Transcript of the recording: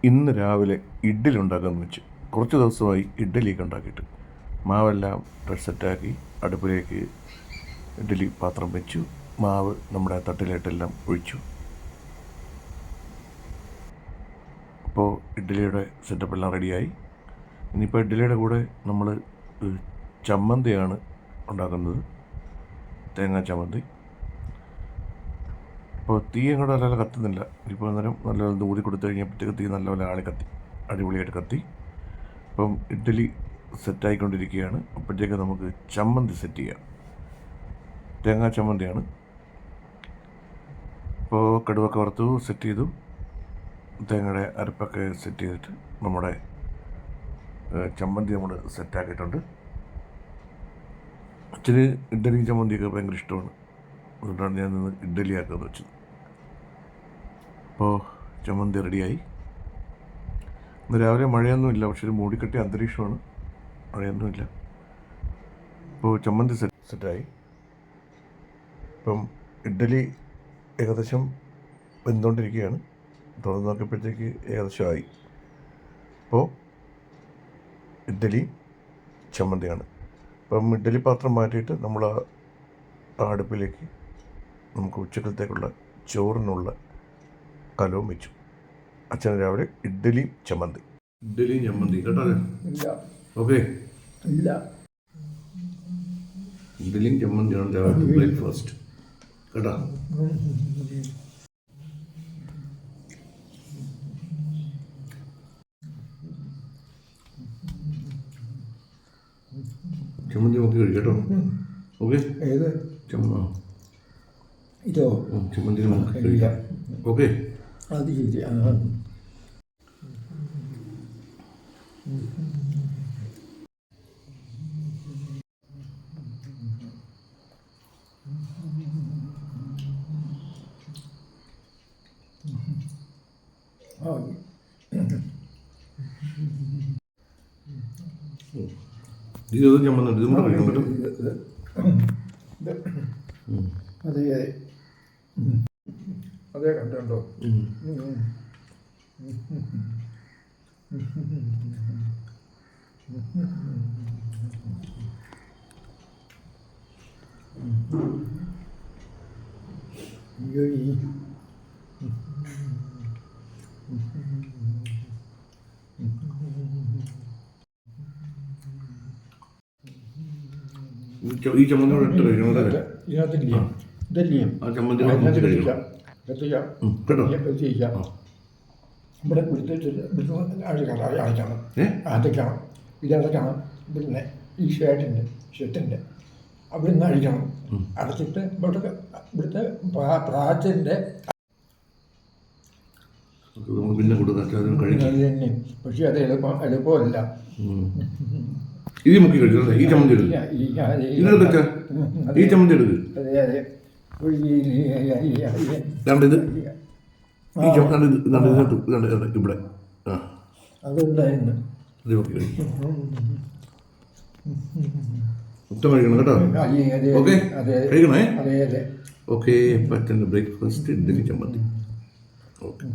ഇന്ന് രാവിലെ ഇഡ്ഡലി ഉണ്ടാക്കാമെന്ന് വെച്ചു. കുറച്ച് ദിവസമായി ഇഡ്ഡലിയൊക്കെ ഉണ്ടാക്കിയിട്ട്. മാവെല്ലാം സെറ്റാക്കി അടുപ്പിലേക്ക് ഇഡ്ഡലി പാത്രം വെച്ചു. മാവ് നമ്മുടെ തട്ടിലേട്ടെല്ലാം ഒഴിച്ചു. അപ്പോൾ ഇഡ്ഡലിയുടെ സെറ്റപ്പെല്ലാം റെഡിയായി. ഇനിയിപ്പോൾ ഇഡ്ഡലിയുടെ കൂടെ നമ്മൾ ചമ്മന്തിയാണ് ഉണ്ടാക്കുന്നത്, തേങ്ങാ ചമ്മന്തി. അപ്പോൾ തീ അങ്ങോട്ട് നല്ലപോലെ കത്തുന്നില്ല. ഇപ്പോൾ അന്നേരം നല്ലപോലെ ദൂരി കൊടുത്തു കഴിഞ്ഞപ്പോഴത്തേക്ക് തീ നല്ലപോലെ അടിപൊളിയായിട്ട് കത്തി. അപ്പം ഇഡ്ഡലി സെറ്റായിക്കൊണ്ടിരിക്കുകയാണ്. അപ്പോഴത്തേക്ക് നമുക്ക് ചമ്മന്തി സെറ്റ് ചെയ്യാം. തേങ്ങാ ചമ്മന്തിയാണ്. അപ്പോൾ കടുവൊക്കെ വറുത്തു സെറ്റ് ചെയ്തു. തേങ്ങയുടെ അരപ്പൊക്കെ സെറ്റ് ചെയ്തിട്ട് നമ്മുടെ ചമ്മന്തി നമ്മൾ സെറ്റാക്കിയിട്ടുണ്ട്. അച്ഛന് ഇഡ്ഡലി ചമ്മന്തിയൊക്കെ ഭയങ്കര ഇഷ്ടമാണ്. അതുകൊണ്ടാണ് ഞാൻ ഇന്ന് ഇഡ്ഡലിയാക്കാമെന്ന് വെച്ചത്. അപ്പോൾ ചമ്മന്തി റെഡിയായി. ഇന്ന് രാവിലെ മഴയൊന്നുമില്ല, പക്ഷെ ഒരു മൂടിക്കെട്ടിയ അന്തരീക്ഷമാണ്, മഴയൊന്നുമില്ല. ഇപ്പോൾ ചമ്മന്തി സെറ്റായി. ഇപ്പം ഇഡ്ഡലി ഏകദേശം വെന്തുകൊണ്ടിരിക്കുകയാണ്. തുറന്ന് നോക്കിയപ്പോഴത്തേക്ക് ഏകദേശമായി. അപ്പോൾ ഇഡ്ഡലി ചമ്മന്തിയാണ്. അപ്പം ഇഡ്ഡലി പാത്രം മാറ്റിയിട്ട് നമ്മൾ ആ അടുപ്പിലേക്ക് നമുക്ക് ഉച്ചക്കലത്തേക്കുള്ള ചോറിനുള്ള കലവും വെച്ചു. അച്ഛൻ രാവിലെ ഇഡ്ഡലിയും ചമ്മന്തി കേട്ടോ. ഓക്കെ, ഇഡ്ഡലിയും ചമ്മന്തിയാണ് രാവിലെ ബ്രേക്ക്ഫാസ്റ്റ് കേട്ടോ. ചമ്മന്തി നോക്കി കഴിക്കട്ടോ. ഓക്കെ, ഇതോ ചമ്മന്തി നമുക്ക് കഴിക്കാം. ഓക്കെ, അത് ശരി. ഇത് ചമ്മന്തി ഇതും കൂടെ കഴിക്കാൻ പറ്റും. അതെ അതെ കണ്ടോ. ഈ ചമ്മന്തി കൂടെ ഇട്ട് കഴിക്കണം. ഇതല്ലേ ആ ചമ്മന്തി കേട്ടോ. ഇവിടെ അടയ്ക്കണം, അടയ്ക്കണം, ഇതടയ്ക്കണം. ഇവിടുന്ന് ഈ ഷർട്ടിൻ്റെ അവിടെ നിന്ന് അഴിക്കണം. അടച്ചിട്ട് ഇവിടുത്തെ പ്രാച്ചിൻ്റെ പിന്നെ കൊടുക്കാം. പക്ഷെ അത് എളുപ്പമല്ല. ഇത് മുക്കി കഴിക്കണം. ഈ ചമ്മന്തി എടുക്കുക, ഈ ചമ്മന്തി എടുക്കുക. അതെ അതെ. ഇത് ഇവിടെ അതുണ്ടായിരുന്നു. ഇത് മുക്കി കഴിക്കും. മൊത്തം കഴിക്കണം കേട്ടോ. ഓക്കെ, കഴിക്കണേ. ഓക്കെ, പറ്റുന്ന ബ്രേക്ക്ഫാസ്റ്റ് ഇഡ്ഡലി ചമ്മന്തി. ഓക്കെ.